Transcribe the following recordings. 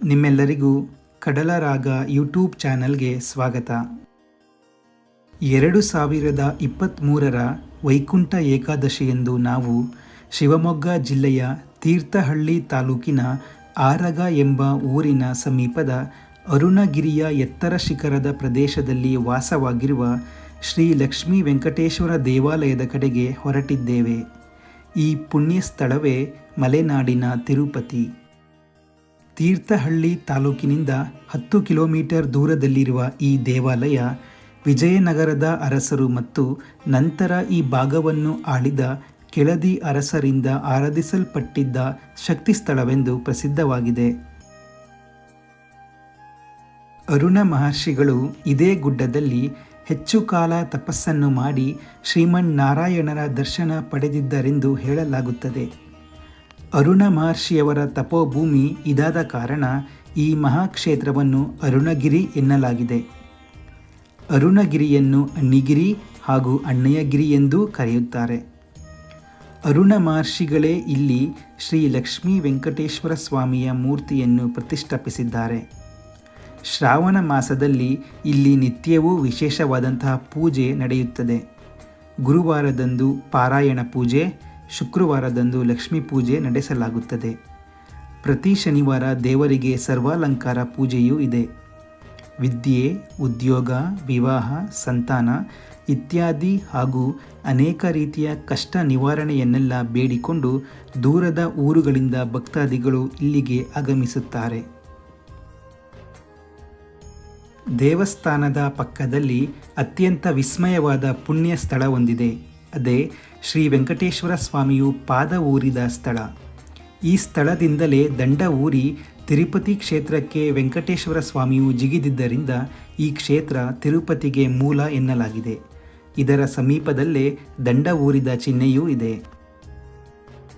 ನಿಮ್ಮೆಲ್ಲರಿಗೂ ಕಡಲರಾಗ ಯೂಟ್ಯೂಬ್ ಚಾನಲ್ಗೆ ಸ್ವಾಗತ. 2023ರ ವೈಕುಂಠ ಏಕಾದಶಿಯಂದು ನಾವು ಶಿವಮೊಗ್ಗ ಜಿಲ್ಲೆಯ ತೀರ್ಥಹಳ್ಳಿ ತಾಲೂಕಿನ ಆರಗ ಎಂಬ ಊರಿನ ಸಮೀಪದ ಅರುಣಗಿರಿಯ ಎತ್ತರ ಶಿಖರದ ಪ್ರದೇಶದಲ್ಲಿ ವಾಸವಾಗಿರುವ ಶ್ರೀ ಲಕ್ಷ್ಮೀ ವೆಂಕಟೇಶ್ವರ ದೇವಾಲಯದ ಕಡೆಗೆ ಹೊರಟಿದ್ದೇವೆ. ಈ ಪುಣ್ಯ ಸ್ಥಳವೇ ಮಲೆನಾಡಿನ ತಿರುಪತಿ. ತೀರ್ಥಹಳ್ಳಿ ತಾಲೂಕಿನಿಂದ 10 ಕಿಲೋಮೀಟರ್ ದೂರದಲ್ಲಿರುವ ಈ ದೇವಾಲಯ ವಿಜಯನಗರದ ಅರಸರು ಮತ್ತು ನಂತರ ಈ ಭಾಗವನ್ನು ಆಳಿದ ಕೆಳದಿ ಅರಸರಿಂದ ಆರಾಧಿಸಲ್ಪಟ್ಟಿದ್ದ ಶಕ್ತಿ ಸ್ಥಳವೆಂದು ಪ್ರಸಿದ್ಧವಾಗಿದೆ. ಅರುಣ ಮಹರ್ಷಿಗಳು ಇದೇ ಗುಡ್ಡದಲ್ಲಿ ಹೆಚ್ಚು ಕಾಲ ತಪಸ್ಸನ್ನು ಮಾಡಿ ಶ್ರೀಮನ್ನಾರಾಯಣರ ದರ್ಶನ ಪಡೆದಿದ್ದರೆಂದು ಹೇಳಲಾಗುತ್ತದೆ. ಅರುಣ ಮಹರ್ಷಿಯವರ ತಪೋಭೂಮಿ ಇದಾದ ಕಾರಣ ಈ ಮಹಾಕ್ಷೇತ್ರವನ್ನು ಅರುಣಗಿರಿ ಎನ್ನಲಾಗಿದೆ. ಅರುಣಗಿರಿಯನ್ನು ಅಣ್ಣಿಗಿರಿ ಹಾಗೂ ಅಣ್ಣಯ್ಯಗಿರಿ ಎಂದೂ ಕರೆಯುತ್ತಾರೆ. ಅರುಣ ಮಹರ್ಷಿಗಳೇ ಇಲ್ಲಿ ಶ್ರೀ ಲಕ್ಷ್ಮೀ ವೆಂಕಟೇಶ್ವರ ಸ್ವಾಮಿಯ ಮೂರ್ತಿಯನ್ನು ಪ್ರತಿಷ್ಠಾಪಿಸಿದ್ದಾರೆ. ಶ್ರಾವಣ ಮಾಸದಲ್ಲಿ ಇಲ್ಲಿ ನಿತ್ಯವೂ ವಿಶೇಷವಾದಂತಹ ಪೂಜೆ ನಡೆಯುತ್ತದೆ. ಗುರುವಾರದಂದು ಪಾರಾಯಣ ಪೂಜೆ, ಶುಕ್ರವಾರದಂದು ಲಕ್ಷ್ಮೀ ಪೂಜೆ ನಡೆಸಲಾಗುತ್ತದೆ. ಪ್ರತಿ ಶನಿವಾರ ದೇವರಿಗೆ ಸರ್ವಾಲಂಕಾರ ಪೂಜೆಯೂ ಇದೆ. ವಿದ್ಯೆ, ಉದ್ಯೋಗ, ವಿವಾಹ, ಸಂತಾನ ಇತ್ಯಾದಿ ಹಾಗೂ ಅನೇಕ ರೀತಿಯ ಕಷ್ಟ ನಿವಾರಣೆಯನ್ನೆಲ್ಲ ಬೇಡಿಕೊಂಡು ದೂರದ ಊರುಗಳಿಂದ ಭಕ್ತಾದಿಗಳು ಇಲ್ಲಿಗೆ ಆಗಮಿಸುತ್ತಾರೆ. ದೇವಸ್ಥಾನದ ಪಕ್ಕದಲ್ಲಿ ಅತ್ಯಂತ ವಿಸ್ಮಯವಾದ ಪುಣ್ಯ ಸ್ಥಳ ಹೊಂದಿದೆ. ಅದೇ ಶ್ರೀ ವೆಂಕಟೇಶ್ವರ ಸ್ವಾಮಿಯು ಪಾದ ಊರಿದ ಸ್ಥಳ. ಈ ಸ್ಥಳದಿಂದಲೇ ದಂಡ ಊರಿ ತಿರುಪತಿ ಕ್ಷೇತ್ರಕ್ಕೆ ವೆಂಕಟೇಶ್ವರ ಸ್ವಾಮಿಯು ಜಿಗಿದಿದ್ದರಿಂದ ಈ ಕ್ಷೇತ್ರ ತಿರುಪತಿಗೆ ಮೂಲ ಎನ್ನಲಾಗಿದೆ. ಇದರ ಸಮೀಪದಲ್ಲೇ ದಂಡ ಊರಿದ ಚಿಹ್ನೆಯೂ ಇದೆ.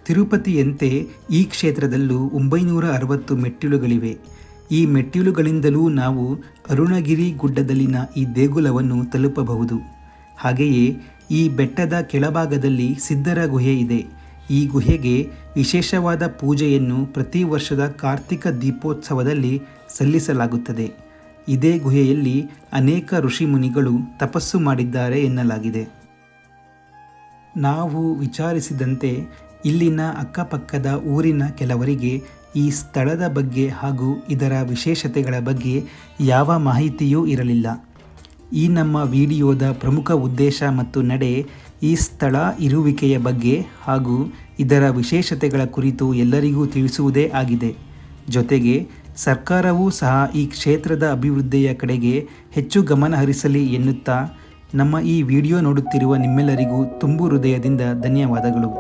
ತಿರುಪತಿಯಂತೆ ಈ ಕ್ಷೇತ್ರದಲ್ಲೂ 960 ಮೆಟ್ಟಿಲುಗಳಿವೆ. ಈ ಮೆಟ್ಟಿಲುಗಳಿಂದಲೂ ನಾವು ಅರುಣಗಿರಿ ಗುಡ್ಡದಲ್ಲಿನ ಈ ದೇಗುಲವನ್ನು ತಲುಪಬಹುದು. ಹಾಗೆಯೇ ಈ ಬೆಟ್ಟದ ಕೆಳಭಾಗದಲ್ಲಿ ಸಿದ್ಧರ ಗುಹೆ ಇದೆ. ಈ ಗುಹೆಗೆ ವಿಶೇಷವಾದ ಪೂಜೆಯನ್ನು ಪ್ರತಿ ವರ್ಷದ ಕಾರ್ತಿಕ ದೀಪೋತ್ಸವದಲ್ಲಿ ಸಲ್ಲಿಸಲಾಗುತ್ತದೆ. ಇದೇ ಗುಹೆಯಲ್ಲಿ ಅನೇಕ ಋಷಿಮುನಿಗಳು ತಪಸ್ಸು ಮಾಡಿದ್ದಾರೆ ಎನ್ನಲಾಗಿದೆ. ನಾವು ವಿಚಾರಿಸಿದಂತೆ ಇಲ್ಲಿನ ಅಕ್ಕಪಕ್ಕದ ಊರಿನ ಕೆಲವರಿಗೆ ಈ ಸ್ಥಳದ ಬಗ್ಗೆ ಹಾಗೂ ಇದರ ವಿಶೇಷತೆಗಳ ಬಗ್ಗೆ ಯಾವ ಮಾಹಿತಿಯೂ ಇರಲಿಲ್ಲ. ಈ ನಮ್ಮ ವಿಡಿಯೋದ ಪ್ರಮುಖ ಉದ್ದೇಶ ಮತ್ತು ನಡೆ ಈ ಸ್ಥಳ ಇರುವಿಕೆಯ ಬಗ್ಗೆ ಹಾಗೂ ಇದರ ವಿಶೇಷತೆಗಳ ಕುರಿತು ಎಲ್ಲರಿಗೂ ತಿಳಿಸುವುದೇ ಆಗಿದೆ. ಜೊತೆಗೆ ಸರ್ಕಾರವೂ ಸಹ ಈ ಕ್ಷೇತ್ರದ ಅಭಿವೃದ್ಧಿಯ ಕಡೆಗೆ ಹೆಚ್ಚು ಗಮನ ಹರಿಸಲಿ ಎನ್ನುತ್ತಾ ನಮ್ಮ ಈ ವಿಡಿಯೋ ನೋಡುತ್ತಿರುವ ನಿಮ್ಮೆಲ್ಲರಿಗೂ ತುಂಬು ಹೃದಯದಿಂದ ಧನ್ಯವಾದಗಳು.